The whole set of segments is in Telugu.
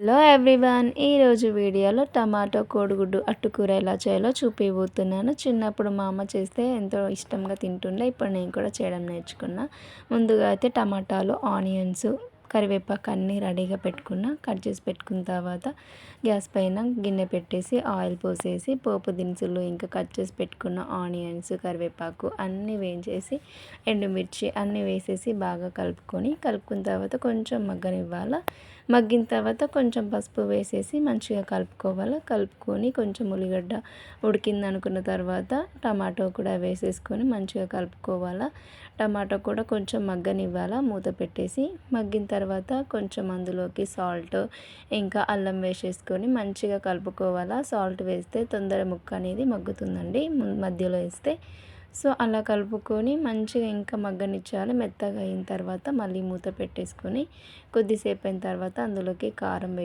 హలో ఎవ్రీవన్, ఈరోజు వీడియోలో టమాటో కోడిగుడ్డు అట్టుకూర ఎలా చేయాలో చూపిపోతున్నాను. చిన్నప్పుడు మా అమ్మ చేస్తే ఎంతో ఇష్టంగా తింటుండే. ఇప్పుడు నేను కూడా చేయడం నేర్చుకున్నా. ముందుగా అయితే టమాటాలు, ఆనియన్స్, కరివేపాకు అన్నీ రెడీగా పెట్టుకున్నా. కట్ చేసి పెట్టుకున్న తర్వాత గ్యాస్ పైన గిన్నె పెట్టేసి ఆయిల్ పోసేసి పోపు దినుసులు ఇంకా కట్ చేసి పెట్టుకున్న ఆనియన్స్, కరివేపాకు అన్నీ వేయించేసి ఎండుమిర్చి అన్నీ వేసేసి బాగా కలుపుకున్న తర్వాత కొంచెం మగ్గనివ్వాలి. మగ్గిన తర్వాత కొంచెం పసుపు వేసేసి మంచిగా కలుపుకొని కొంచెం ఉల్లిగడ్డ ఉడికింది అనుకున్న తర్వాత టమాటో కూడా వేసేసుకొని మంచిగా కలుపుకోవాలి. టమాటో కూడా కొంచెం మగ్గనివ్వాలి. మూత పెట్టేసి మగ్గిన తర్వాత కొంచెం అందులోకి సాల్ట్ ఇంకా అల్లం వేసేసుకొని మంచిగా కలుపుకోవాలి. సాల్ట్ వేస్తే తొందర ముక్క అనేది మగ్గుతుందండి మధ్యలో వేస్తే. సో అలా కలుపుకొని మంచిగా ఇంకా మగ్గనిచ్చాలి. మెత్తగా అయిన తర్వాత మళ్ళీ మూత పెట్టేసుకొని కొద్దిసేపు అయిన తర్వాత అందులోకి కారం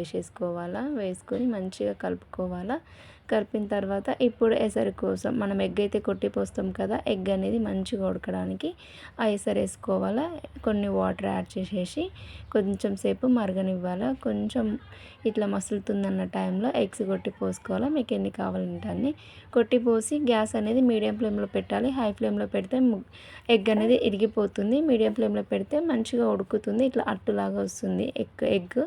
వేసుకొని మంచిగా కలిపిన తర్వాత ఇప్పుడు ఎసరు కోసం మనం ఎగ్ అయితే కొట్టి పోస్తాం కదా, ఎగ్ అనేది మంచిగా ఉడకడానికి ఆ ఎసరు వేసుకోవాలి. కొన్ని వాటర్ యాడ్ చేసేసి కొంచెం సేపు మరగనివ్వాలి. కొంచెం ఇట్లా మసులుతుందన్న టైంలో ఎగ్స్ కొట్టి పోసుకోవాలి. మీకు ఎన్ని కావాలంటే అన్ని కొట్టి పోసి గ్యాస్ అనేది మీడియం ఫ్లేమ్లో పెట్టాలి. హై ఫ్లేమ్లో పెడితే ఎగ్ అనేది ఇరిగిపోతుంది. మీడియం ఫ్లేమ్లో పెడితే మంచిగా ఉడుకుతుంది. ఇట్లా అట్టులాగా వస్తుంది. ఎగ్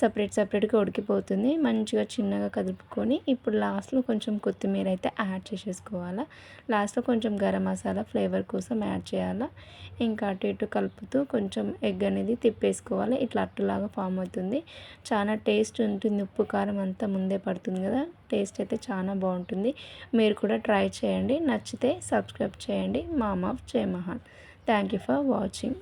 సపరేట్గా ఉడికిపోతుంది. మంచిగా చిన్నగా కదుపుకొని ఇప్పుడు లాస్ట్లో కొంచెం కొత్తిమీర అయితే యాడ్ చేసేసుకోవాలి. లాస్ట్లో కొంచెం గరం మసాలా ఫ్లేవర్ కోసం యాడ్ చేయాలి. ఇంకా అటు ఇటు కలుపుతూ కొంచెం ఎగ్ అనేది తిప్పేసుకోవాలి. ఇట్లా అట్టులాగా ఫామ్ అవుతుంది. చాలా టేస్ట్ ఉంటుంది. ఉప్పు కారం అంతా ముందే పడుతుంది కదా, టేస్ట్ అయితే చాలా బాగుంటుంది. మీరు కూడా ట్రై చేయండి. నచ్చితే సబ్స్క్రైబ్ చేయండి. మామ్ ఆఫ్ జై మహాన్. Thank you for watching.